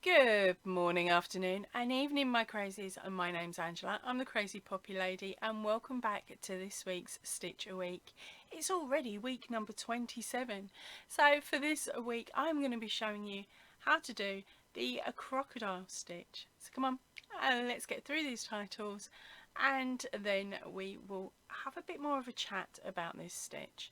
Good morning, afternoon and evening, my crazies, and my name's Angela. I'm the Crazy Poppy Lady and welcome back to this week's Stitch a Week. It's already week number 27. So for this week I'm going to be showing you how to do the crocodile stitch. So come on, let's get through these titles and then we will have a bit more of a chat about this stitch.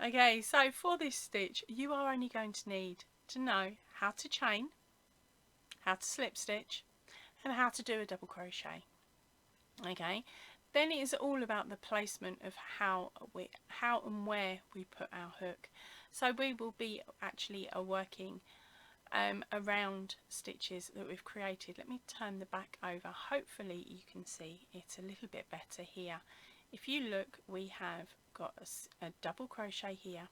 Okay, so for this stitch you are only going to need to know how to chain, how to slip stitch and how to do a double crochet. Okay, then it is all about the placement of how and where we put our hook. So we will be actually working around stitches that we've created. Let me turn the back over. Hopefully you can see it a little bit better here. If you look, we have got a double crochet here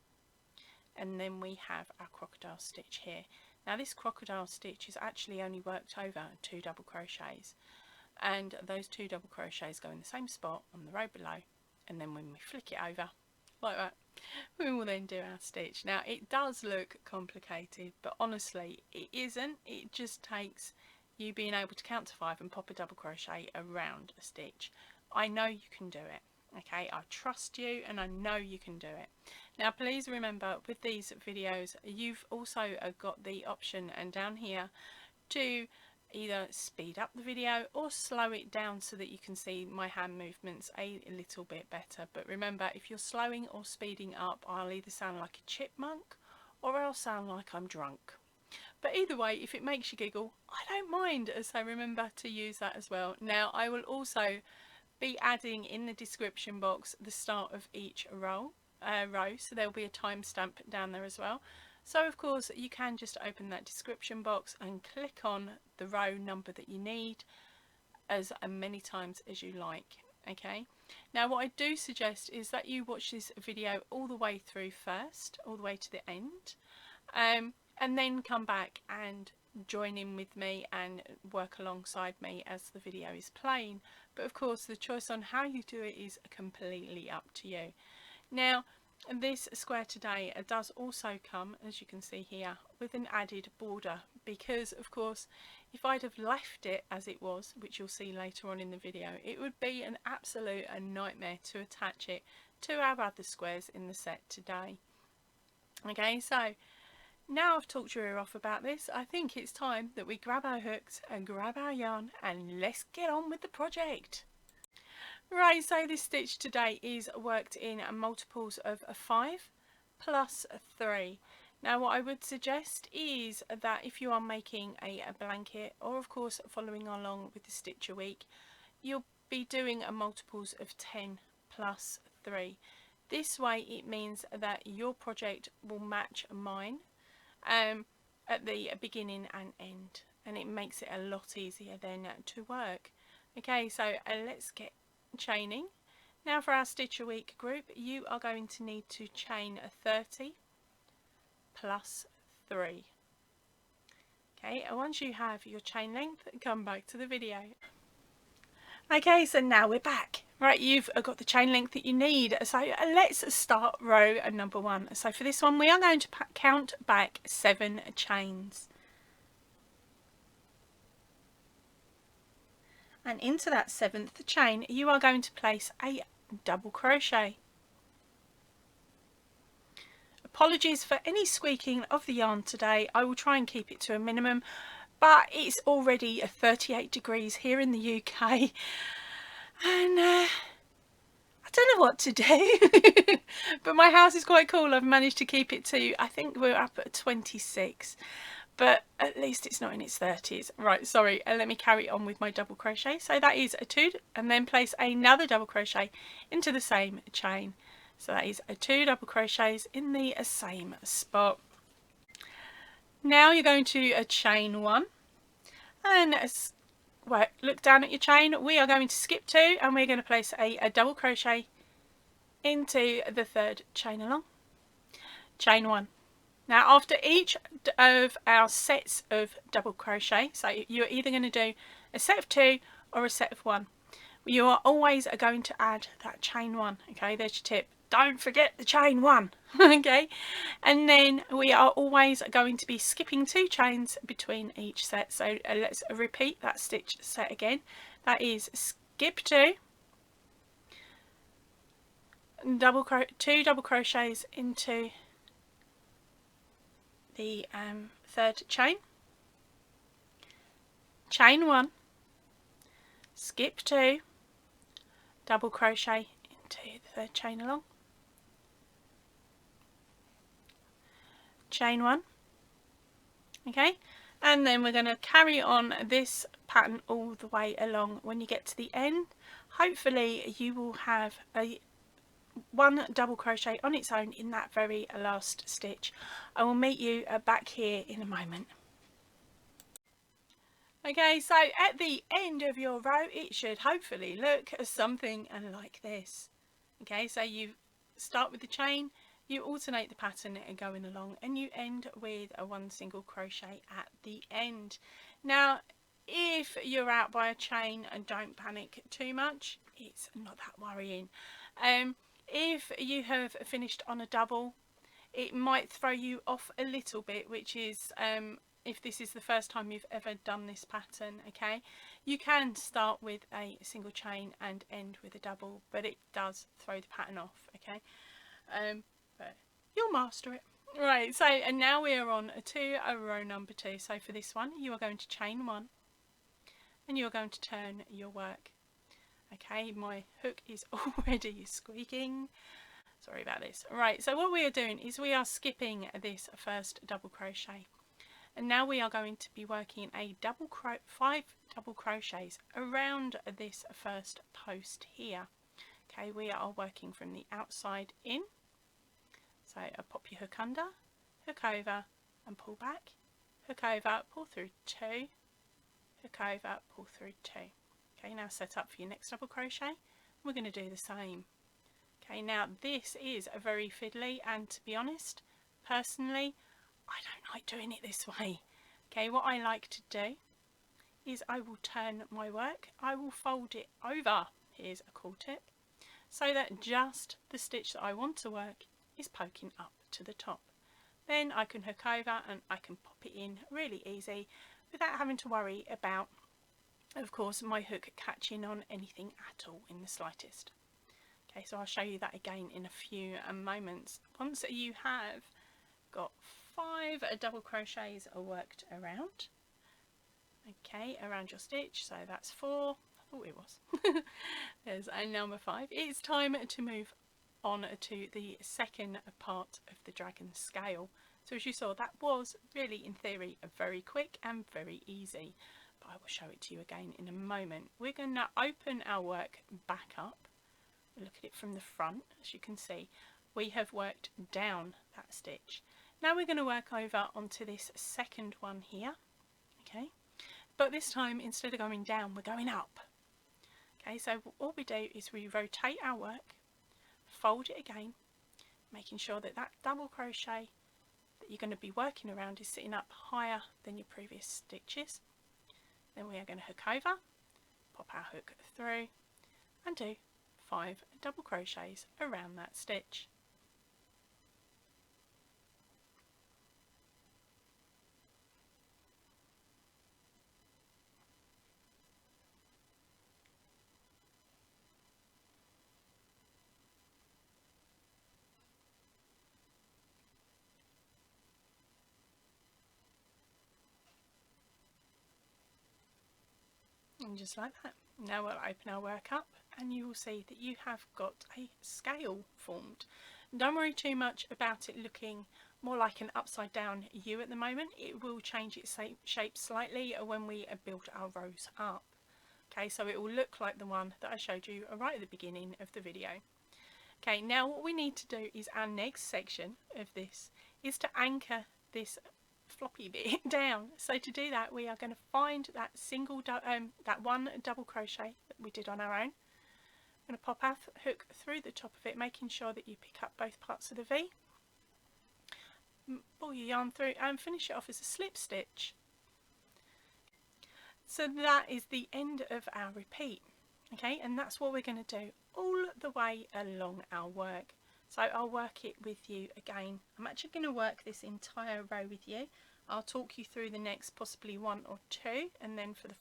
and then we have our crocodile stitch here. Now this crocodile stitch is actually only worked over 2 double crochets, and those 2 double crochets go in the same spot on the row below, and then when we flick it over like that, we will then do our stitch. Now it does look complicated, but honestly it isn't. It just takes you being able to count to 5 and pop a double crochet around a stitch. I know you can do it. Okay, I trust you and I know you can do it. Now please remember, with these videos you've also got the option and down here to either speed up the video or slow it down so that you can see my hand movements a little bit better. But remember, if you're slowing or speeding up, I'll either sound like a chipmunk or I'll sound like I'm drunk. But either way, if it makes you giggle, I don't mind, so remember to use that as well. Now I will also be adding in the description box the start of each row, so there'll be a timestamp down there as well. So of course you can just open that description box and click on the row number that you need as many times as you like. Okay, now what I do suggest is that you watch this video all the way through first, all the way to the end, and then come back and join in with me and work alongside me as the video is playing. But of course the choice on how you do it is completely up to you. Now this square today does also come, as you can see here, with an added border, because of course if I'd have left it as it was, which you'll see later on in the video, it would be an absolute nightmare to attach it to our other squares in the set today. Okay, so now I've talked your ear off about this, I think it's time that we grab our hooks and grab our yarn and let's get on with the project. Right, so this stitch today is worked in multiples of 5 plus 3. Now what I would suggest is that if you are making a blanket, or of course following along with the Stitch a Week, you'll be doing a multiples of 10 plus 3. This way it means that your project will match mine at the beginning and end, and it makes it a lot easier then to work. Okay, so let's get chaining. Now for our Stitch a Week group, you are going to need to chain a 30 plus 3. Okay, and once you have your chain length, come back to the video. Okay, so now we're back. Right, you've got the chain length that you need, so let's start row number 1. So for this one we are going to count back 7 chains, and into that 7th chain you are going to place a double crochet. Apologies for any squeaking of the yarn today, I will try and keep it to a minimum, but it's already 38 degrees here in the UK and I don't know what to do. But my house is quite cool. I've managed to keep it to, I think we're up at 26, but at least it's not in its 30s. Right, sorry, let me carry on with my double crochet. So that is a 2, and then place another double crochet into the same chain. So that is 2 double crochets in the same spot. Now you're going to chain 1 and look down at your chain. We are going to skip 2 and we're going to place a double crochet into the 3rd chain along. Chain 1. Now after each of our sets of double crochet, so you're either going to do a set of 2 or a set of 1, you are always going to add that chain 1. Okay, there's your tip. Don't forget the chain 1. Okay, and then we are always going to be skipping 2 chains between each set. So let's repeat that stitch set again. That is skip 2, 2 double crochets into the 3rd chain, chain 1, skip 2, double crochet into the 3rd chain along, chain 1. Okay, and then we're going to carry on this pattern all the way along. When you get to the end, hopefully you will have a 1 double crochet on its own in that very last stitch. I will meet you back here in a moment. Okay, so at the end of your row it should hopefully look something like this. Okay, so you start with the chain, you alternate the pattern going along, and you end with a 1 single crochet at the end. Now if you're out by a chain, and don't panic too much, it's not that worrying. If you have finished on a double, it might throw you off a little bit, which is if this is the first time you've ever done this pattern. Okay, you can start with a single chain and end with a double, but it does throw the pattern off. Okay, but you'll master it. Right, so and now we are on to row number 2. So for this one you are going to chain 1 and you're going to turn your work. Okay, my hook is already squeaking. Sorry about this. Right, so what we are doing is we are skipping this first double crochet, and now we are going to be working a 5 double crochets around this first post here. Okay, we are working from the outside in. So I'll pop your hook under, hook over and pull back, hook over, pull through 2, hook over, pull through 2. Okay, now set up for your next double crochet. We're going to do the same. Okay, now this is a very fiddly, and to be honest, personally, I don't like doing it this way. Okay, what I like to do is I will turn my work, I will fold it over, here's a cool tip, so that just the stitch that I want to work is poking up to the top. Then I can hook over and I can pop it in really easy without having to worry about, of course, my hook catching on anything at all in the slightest. Okay, so I'll show you that again in a few moments. Once you have got 5 double crochets worked around, okay, around your stitch, so that's 4. Oh, it was. There's a number 5. It's time to move on to the second part of the dragon scale. So as you saw, that was really, in theory, very quick and very easy. But I will show it to you again in a moment. We're going to open our work back up. Look at it from the front. As you can see, we have worked down that stitch. Now we're going to work over onto this second one here. Okay, but this time, instead of going down, we're going up. Okay, so all we do is we rotate our work, fold it again, making sure that that double crochet that you're going to be working around is sitting up higher than your previous stitches. Then we are going to hook over, pop our hook through and do 5 double crochets around that stitch. And just like that. Now we'll open our work up and you will see that you have got a scale formed. Don't worry too much about it looking more like an upside down U at the moment. It will change its shape slightly when we build our rows up. Okay, so it will look like the one that I showed you right at the beginning of the video. Okay, now what we need to do is our next section of this is to anchor this floppy bit down. So to do that, we are going to find that that one double crochet that we did on our own. I'm going to pop our hook through the top of it, making sure that you pick up both parts of the V. Pull your yarn through and finish it off as a slip stitch. So that is the end of our repeat. Okay, and that's what we're going to do all the way along our work. So I'll work it with you again. I'm actually going to work this entire row with you. I'll talk you through the next possibly one or two, and then for the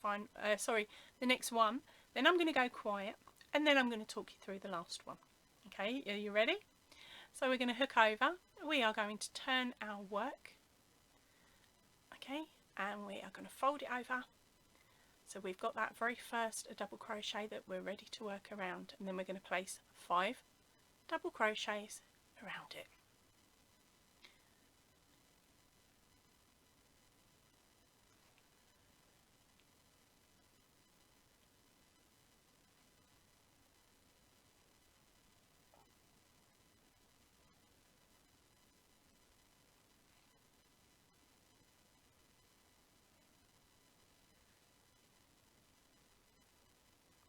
next one, then I'm going to go quiet, and then I'm going to talk you through the last one. Okay, are you ready? So we're going to hook over. We are going to turn our work. Okay, and we are going to fold it over. So we've got that very first double crochet that we're ready to work around, and then we're going to place 5 double crochets around it.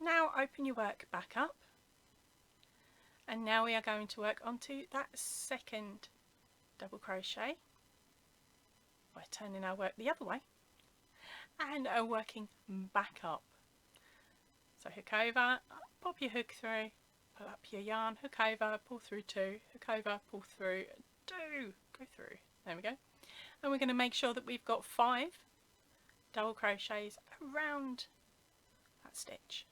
Now open your work back up, and now we are going to work onto that second double crochet by turning our work the other way and working back up. So hook over, pop your hook through, pull up your yarn, hook over, pull through 2, hook over, pull through 2, go through. There we go. And we're going to make sure that we've got 5 double crochets around that stitch.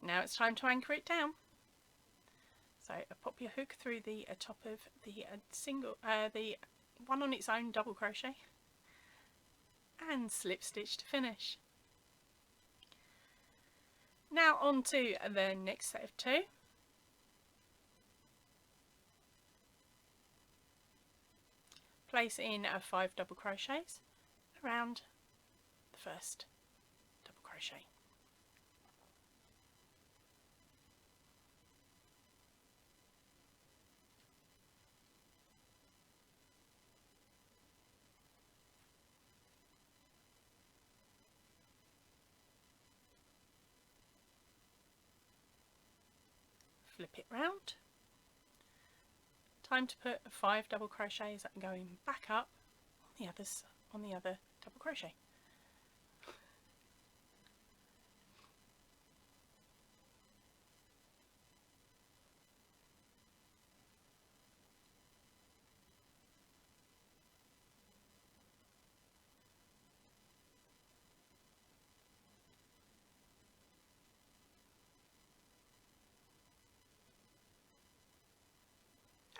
Now it's time to anchor it down. So pop your hook through the top of the the one on its own double crochet and slip stitch to finish. Now on to the next set of 2. Place in 5 double crochets around the first double crochet. Flip it round. Time to put 5 double crochets going back up on the other double crochet.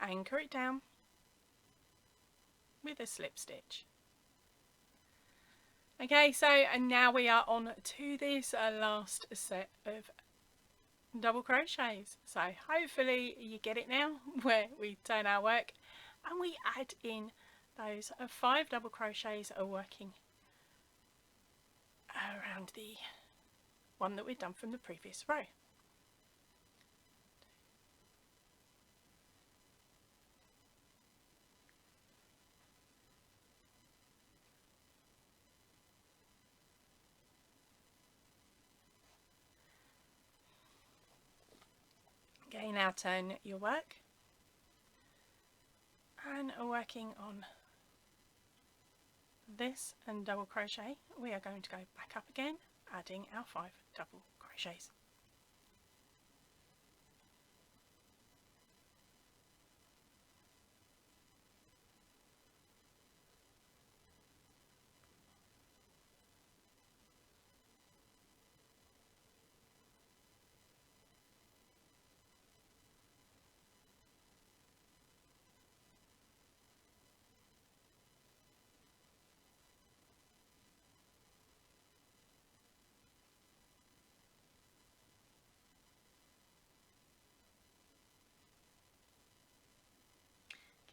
Anchor it down with a slip stitch. Okay, so and now we are on to this last set of double crochets. So hopefully you get it now, where we turn our work and we add in those 5 double crochets are working around the one that we've done from the previous row. Okay, now turn your work and working on this and double crochet, we are going to go back up again, adding our 5 double crochets.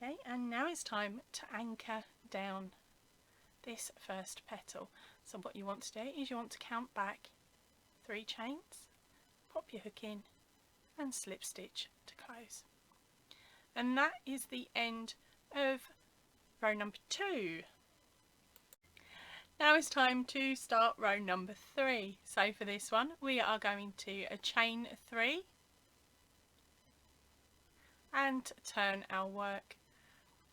Okay, and now it's time to anchor down this first petal. So what you want to do is you want to count back 3 chains, pop your hook in and slip stitch to close. And that is the end of row number 2. Now it's time to start row number 3. So for this one we are going to chain 3 and turn our work.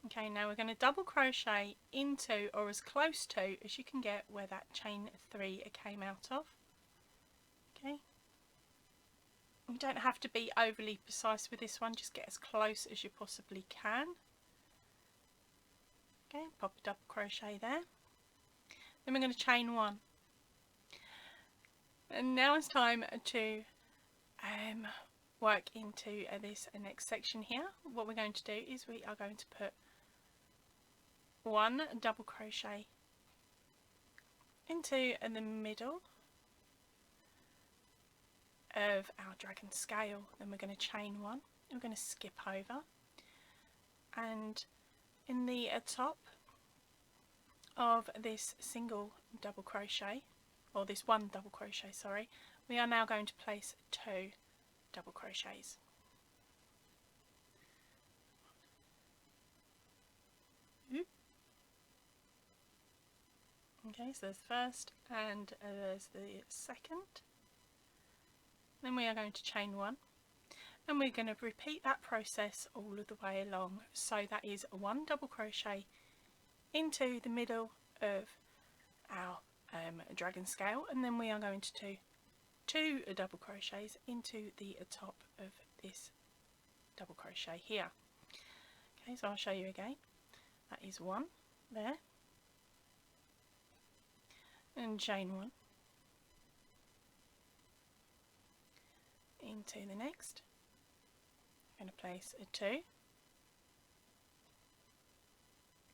Okay, now we're going to double crochet into, or as close to as you can get, where that chain 3 came out of. Okay, you don't have to be overly precise with this one, just get as close as you possibly can. Okay, pop a double crochet there. Then we're going to chain 1. And now it's time to work into this next section here. What we're going to do is we are going to put 1 double crochet into the middle of our dragon scale. Then we're going to chain 1. We're going to skip over, and in the top of this single double crochet, or this 1 double crochet, sorry, we are now going to place 2 double crochets. Okay, so there's the first and there's the second. Then we are going to chain 1, and we're going to repeat that process all of the way along. So that is 1 double crochet into the middle of our dragon scale, and then we are going to do 2 double crochets into the top of this double crochet here. Okay, so I'll show you again. That is 1 there, and chain 1 into the next. I'm going to place a 2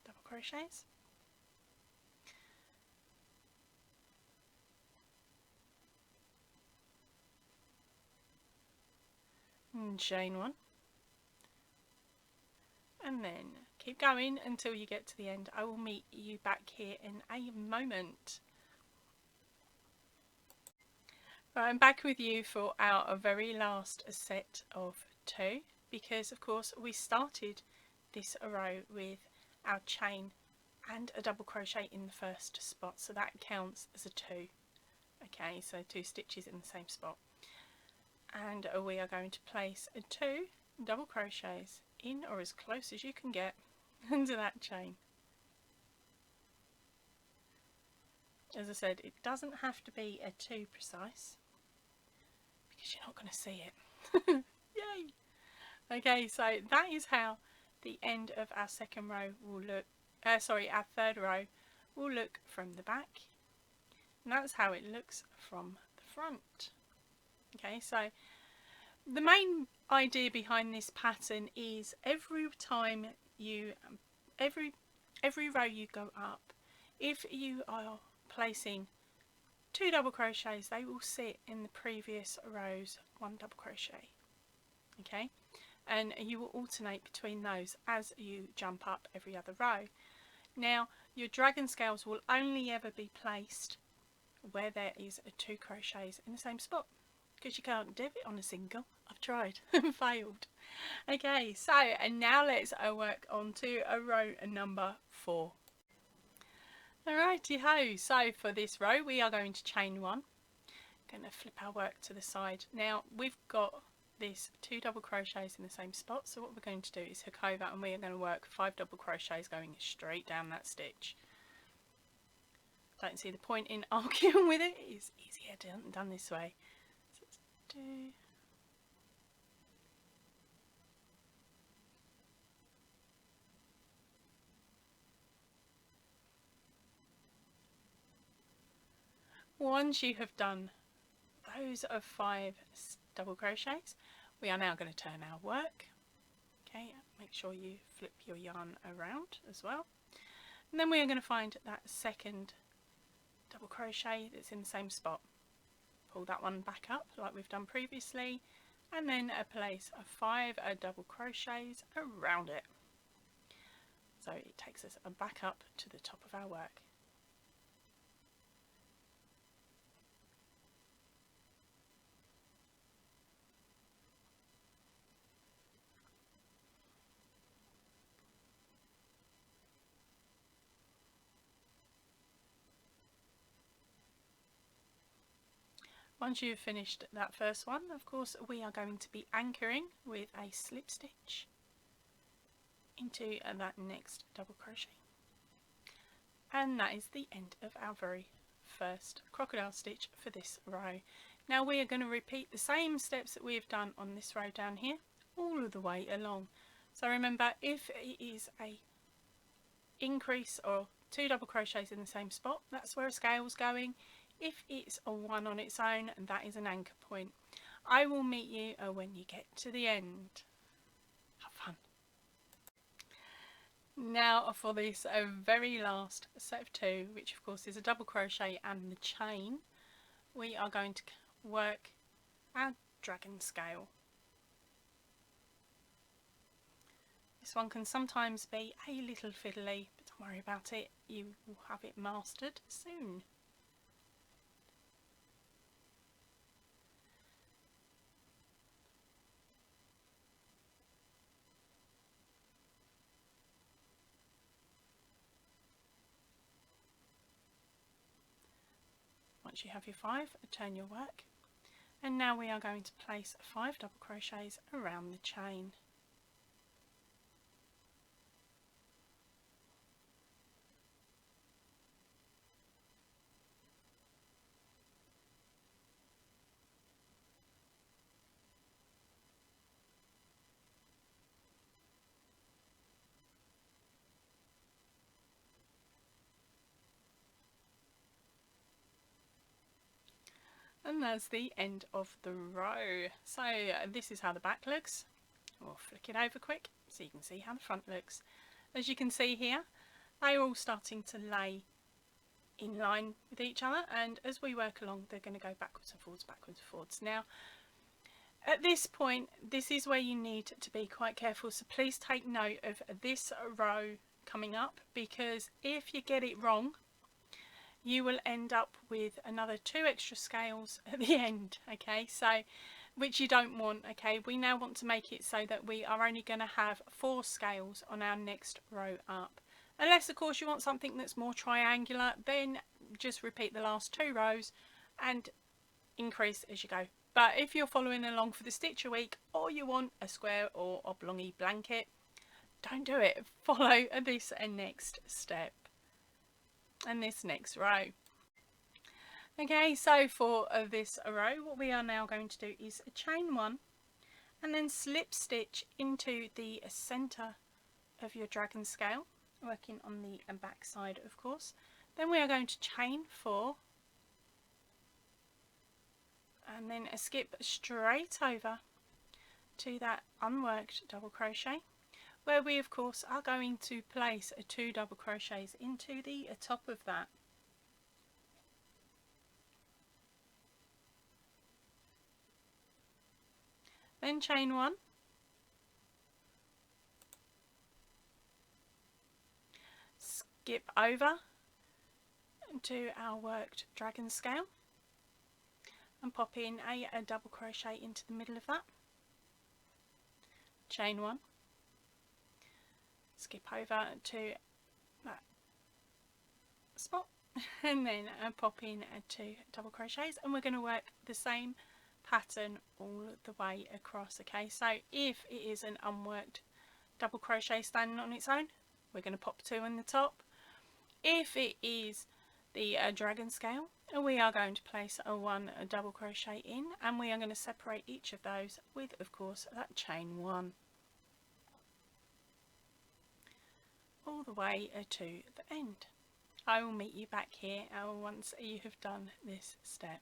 double crochets, and chain 1, and then keep going until you get to the end. I will meet you back here in a moment. Right, I'm back with you for our very last set of 2, because of course we started this row with our chain and a double crochet in the first spot, so that counts as a 2. Okay, so 2 stitches in the same spot, and we are going to place 2 double crochets in, or as close as you can get, into that chain. As I said, it doesn't have to be too precise, because you're not going to see it. Yay! Okay, so that is how the end of our second row will look, our third row will look from the back, and that's how it looks from the front. Okay, so the main idea behind this pattern is every time you, every row you go up, if you are placing 2 double crochets, they will sit in the previous row's 1 double crochet. Okay, and you will alternate between those as you jump up every other row. Now your dragon scales will only ever be placed where there is 2 crochets in the same spot, because you can't do it on a single. I've tried and failed. Okay, so and now let's work on to row number 4. Alrighty ho, so for this row we are going to chain 1. Going to flip our work to the side. Now we've got this 2 double crochets in the same spot, so what we're going to do is hook over, and we are going to work 5 double crochets going straight down that stitch. Don't see the point in arguing with it. It's easier done this way. So let's do. Once you have done those 5 double crochets, we are now going to turn our work. Okay, make sure you flip your yarn around as well, and then we are going to find that second double crochet that's in the same spot. Pull that one back up like we've done previously, and then place 5 double crochets around it. So it takes us back up to the top of our work. Once you've finished that first one, of course, we are going to be anchoring with a slip stitch into that next double crochet. And that is the end of our very first crocodile stitch for this row. Now we are going to repeat the same steps that we have done on this row down here all of the way along. So remember, if it is a increase or 2 double crochets in the same spot, that's where a scale's going. If it's a 1 on its own, that is an anchor point. I will meet you when you get to the end. Have fun. Now for this very last set of 2, which of course is a double crochet and the chain, we are going to work our dragon scale. This one can sometimes be a little fiddly, but don't worry about it, you will have it mastered soon. Once you have your 5, turn your work, and now we are going to place 5 double crochets around the chain. And that's the end of the row. So this is how the back looks. We'll flick it over quick so you can see how the front looks. As you can see here, they are all starting to lay in line with each other, and as we work along they're going to go backwards and forwards, backwards and forwards. Now at this point, this is where you need to be quite careful, so please take note of this row coming up, because if you get it wrong you will end up with another 2 extra scales at the end, okay, so which you don't want. Okay, we now want to make it so that we are only going to have 4 scales on our next row up, unless of course you want something that's more triangular, then just repeat the last 2 rows and increase as you go. But if you're following along for the stitch a week, or you want a square or oblongy blanket, don't do it. Follow this next step and this next row. Okay, so for this row, what we are now going to do is chain 1 and then slip stitch into the centre of your dragon scale, working on the back side of course. Then we are going to chain 4 and then skip straight over to that unworked double crochet, where we of course are going to place 2 double crochets into the top of that. Then chain 1, skip over to our worked dragon scale and pop in a double crochet into the middle of that, chain 1, skip over to that spot and then pop in 2 double crochets, and we're going to work the same pattern all the way across. Okay, so if it is an unworked double crochet standing on its own, we're going to pop 2 in the top. If it is the dragon scale, we are going to place a 1 double crochet in, and we are going to separate each of those with of course that chain 1 all the way to the end. I will meet you back here once you have done this step.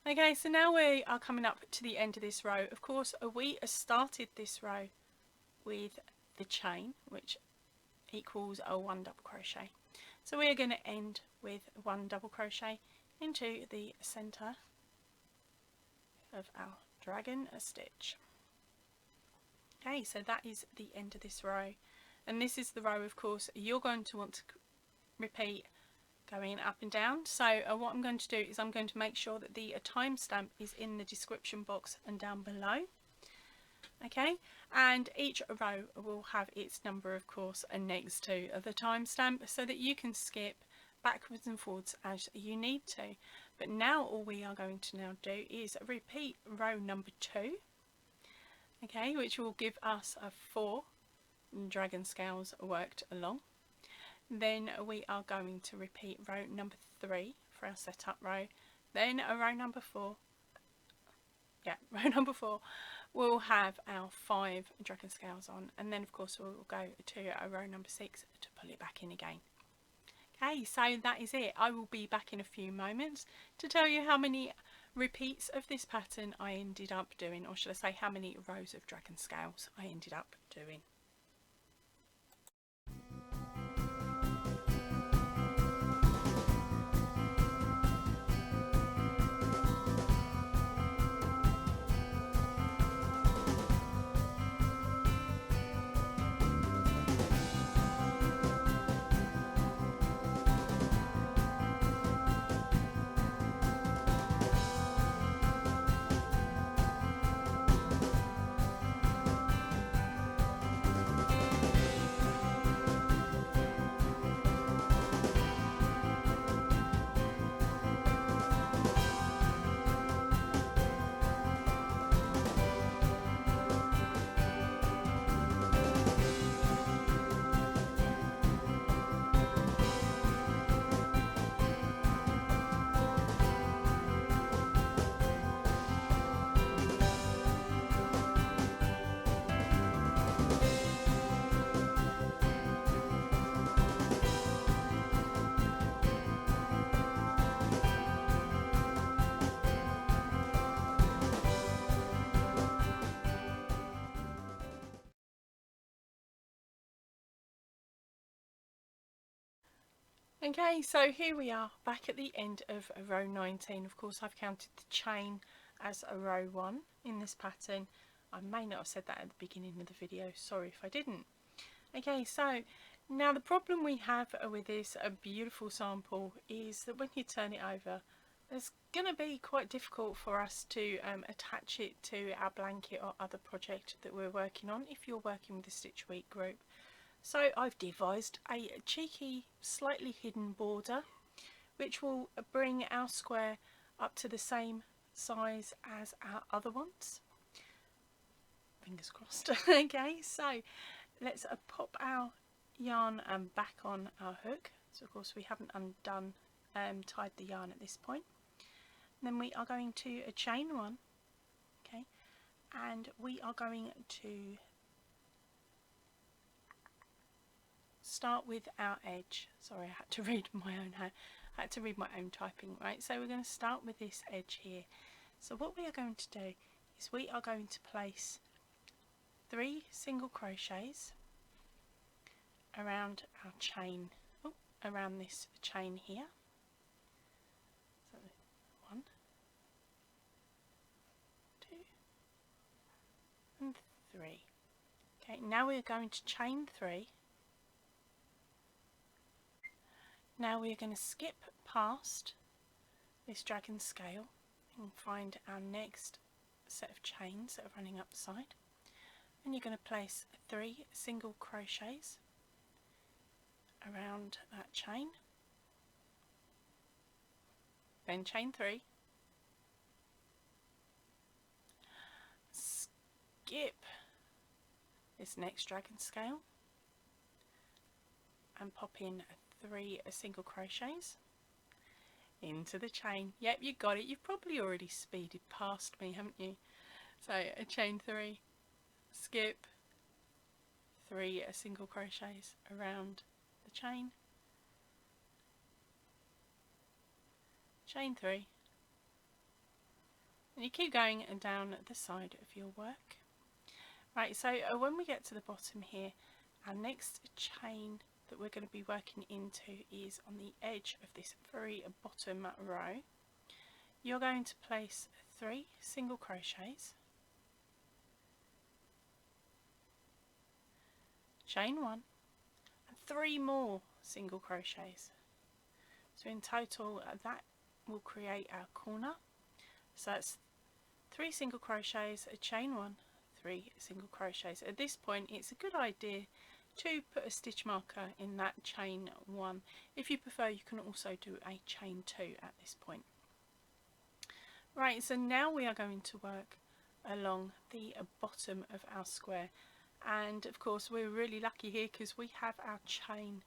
Okay, so now we are coming up to the end of this row. Of course, we started this row with the chain, which equals a 1 double crochet. So we are going to end with 1 double crochet into the centre of our dragon stitch. Okay, so that is the end of this row, and this is the row, of course, you're going to want to repeat going up and down. So what I'm going to do is I'm going to make sure that the timestamp is in the description box and down below. Okay, and each row will have its number, of course, next to the timestamp, so that you can skip backwards and forwards as you need to. But now all we are going to now do is repeat row number 2, okay, which will give us 4 dragon scales worked along. Then we are going to repeat row number 3 for our setup row. Then row number 4, row number 4 we'll have our 5 dragon scales on, and then of course we'll go to row number 6 to pull it back in again. Okay, so that is it. I will be back in a few moments to tell you how many repeats of this pattern I ended up doing, or should I say how many rows of dragon scales I ended up doing. Okay, so here we are back at the end of row 19. Of course, I've counted the chain as a row 1 in this pattern. I may not have said that at the beginning of the video, sorry if I didn't. Okay, so now the problem we have with this beautiful sample is that when you turn it over, it's going to be quite difficult for us to attach it to our blanket or other project that we're working on if you're working with the Stitch Week group. So I've devised a cheeky, slightly hidden border, which will bring our square up to the same size as our other ones. Fingers crossed. Okay, so let's pop our yarn back on our hook. So of course we haven't undone, tied the yarn at this point. And then we are going to chain 1, okay, and we are going to start with our edge. Sorry, I had to read my own typing, right? So we're going to start with this edge here. So what we are going to do is we are going to place 3 single crochets around our chain, around this chain here. So 1, 2 and 3. Okay, now we're going to chain 3. Now we're going to skip past this dragon scale and find our next set of chains that are running up the side, and you're going to place 3 single crochets around that chain, then chain 3, skip this next dragon scale and pop in 3 single crochets into the chain. Yep, you got it. You've probably already speeded past me, haven't you? So a chain 3, skip 3 single crochets around the chain, chain 3, and you keep going and down the side of your work. Right, so when we get to the bottom here, our next chain that we're going to be working into is on the edge of this very bottom row. You're going to place 3 single crochets chain 1 and 3 more single crochets. So in total that will create our corner. So that's 3 single crochets, a chain 1, 3 single crochets. At this point it's a good idea to put a stitch marker in that chain 1. If you prefer, you can also do a chain 2 at this point. Right, so now we are going to work along the bottom of our square, and of course we're really lucky here because we have our chain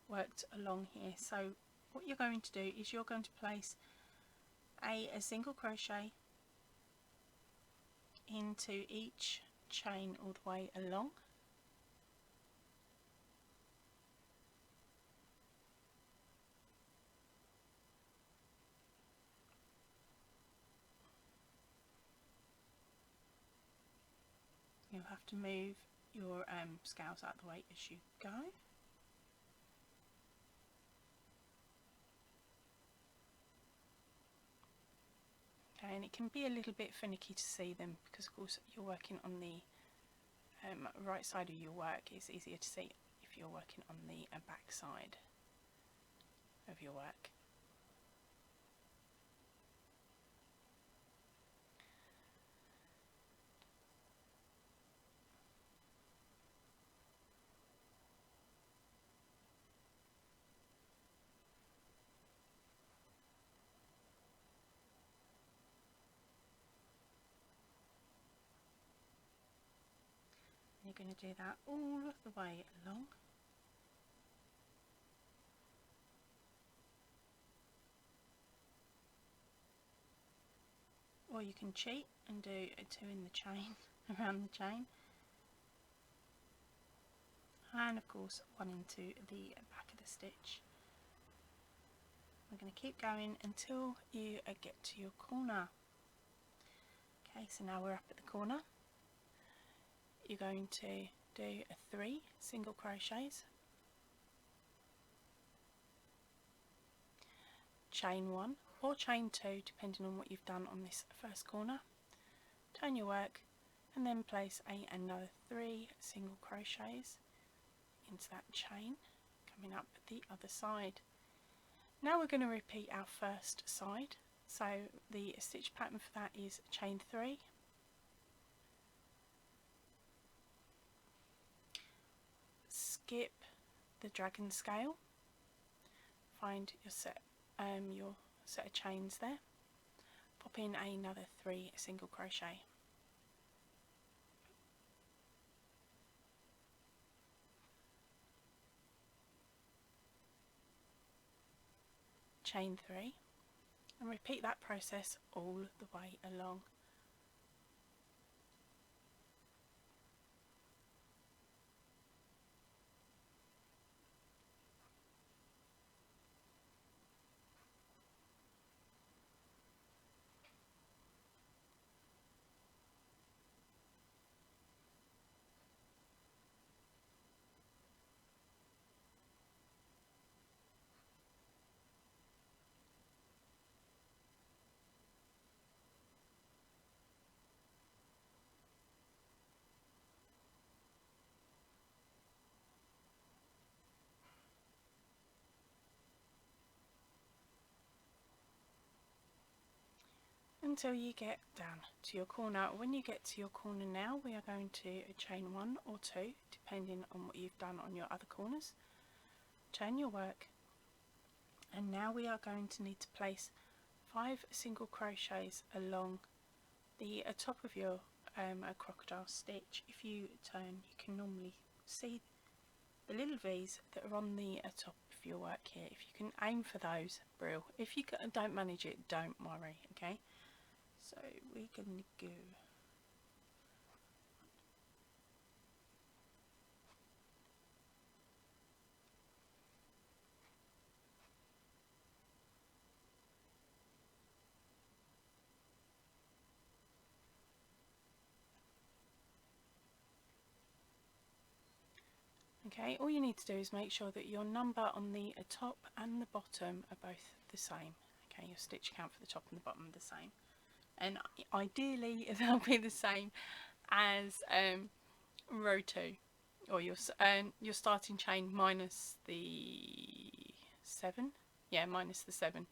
worked along here. So what you're going to do is you're going to place a single crochet into each chain all the way along. You'll have to move your scales out of the way as you go. Okay, and it can be a little bit finicky to see them because of course you're working on the right side of your work. It's easier to see if you're working on the back side of your work. You're going to do that all the way along. Or you can cheat and do a 2 in the chain, around the chain. And of course 1 into the back of the stitch. We're going to keep going until you get to your corner. Okay, so now we're up at the corner. You're going to do 3 single crochets, chain 1 or chain 2 depending on what you've done on this first corner. Turn your work and then place another 3 single crochets into that chain, coming up the other side. Now we're going to repeat our first side. So the stitch pattern for that is chain 3, skip the dragon scale, find your set of chains there, pop in another 3 single crochet, chain 3, and repeat that process all the way along. Until you get down to your corner. When you get to your corner now, we are going to chain 1 or 2 depending on what you've done on your other corners. Turn your work, and now we are going to need to place 5 single crochets along the top of your crocodile stitch. If you turn, you can normally see the little V's that are on the top of your work here. If you can aim for those, brill. If you don't manage it, don't worry, okay? So we're going to go okay, all you need to do is make sure that your number on the top and the bottom are both the same. Okay, your stitch count for the top and the bottom are the same. And ideally they'll be the same as row 2. or your starting chain minus the 7. Yeah, minus the 7.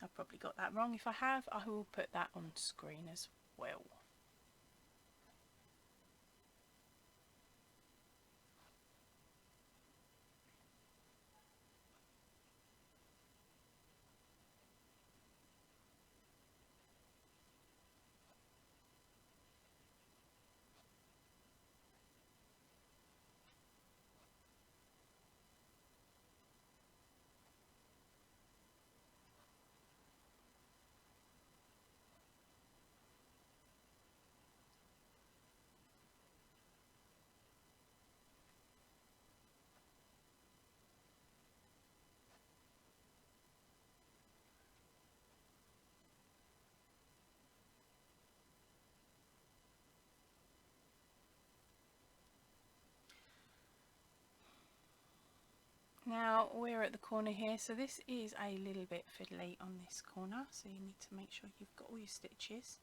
I've probably got that wrong. If I have, I will put that on screen as well. Now we're at the corner here, so this is a little bit fiddly on this corner, so you need to make sure you've got all your stitches.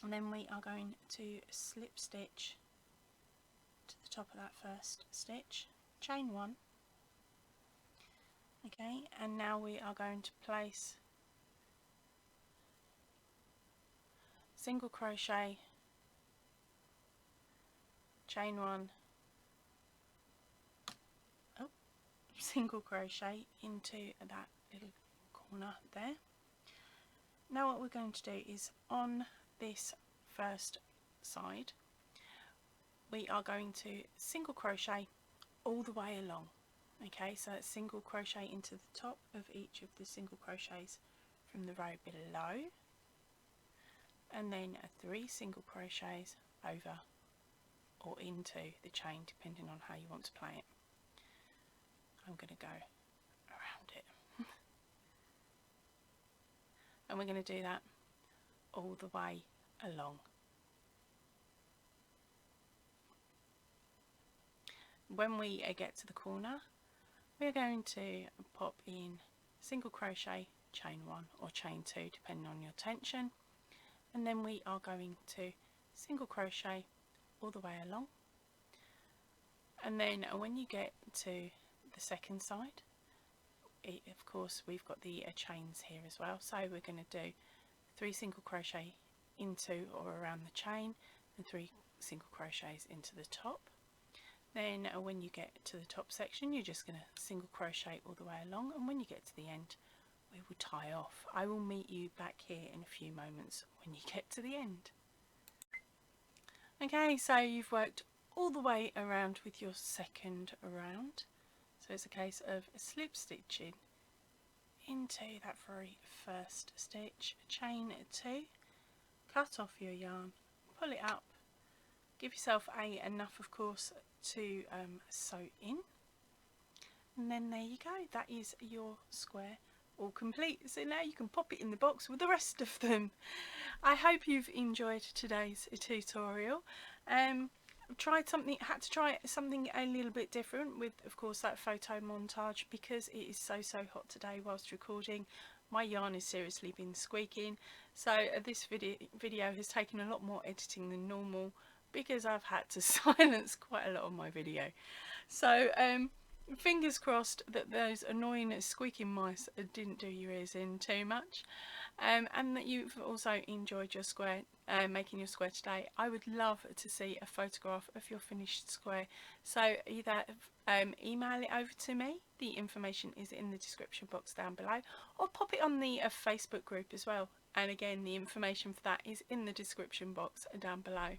And then we are going to slip stitch to the top of that first stitch, chain 1. Okay, and now we are going to place single crochet, chain 1, single crochet into that little corner there. Now what we're going to do is on this first side we are going to single crochet all the way along. Okay, so it's single crochet into the top of each of the single crochets from the row below, and then 3 single crochets over or into the chain depending on how you want to play it. I'm going to go around it and we're going to do that all the way along. When we get to the corner, we're going to pop in single crochet, chain 1 or chain 2 depending on your tension, and then we are going to single crochet all the way along, and then when you get to the second side, of course we've got the chains here as well, so we're going to do 3 single crochet into or around the chain and 3 single crochets into the top. Then when you get to the top section, you're just going to single crochet all the way along, and when you get to the end we will tie off. I will meet you back here in a few moments when you get to the end. Okay, so you've worked all the way around with your second round, so it's a case of slip stitching into that very first stitch, chain 2, cut off your yarn, pull it up, give yourself enough of course to sew in, and then there you go, that is your square all complete. So now you can pop it in the box with the rest of them. I hope you've enjoyed today's tutorial. Tried something, had to try something a little bit different with of course that photo montage because it is so hot today whilst recording. My yarn has seriously been squeaking, so this video has taken a lot more editing than normal because I've had to silence quite a lot of my video. So fingers crossed that those annoying squeaking mice didn't do your ears in too much, and that you've also enjoyed your square, making your square today. I would love to see a photograph of your finished square, so either email it over to me, the information is in the description box down below, or pop it on the Facebook group as well, and again the information for that is in the description box down below.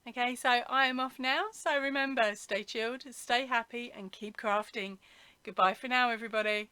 Okay, so I am off now, so remember, stay chilled, stay happy and keep crafting. Goodbye for now everybody.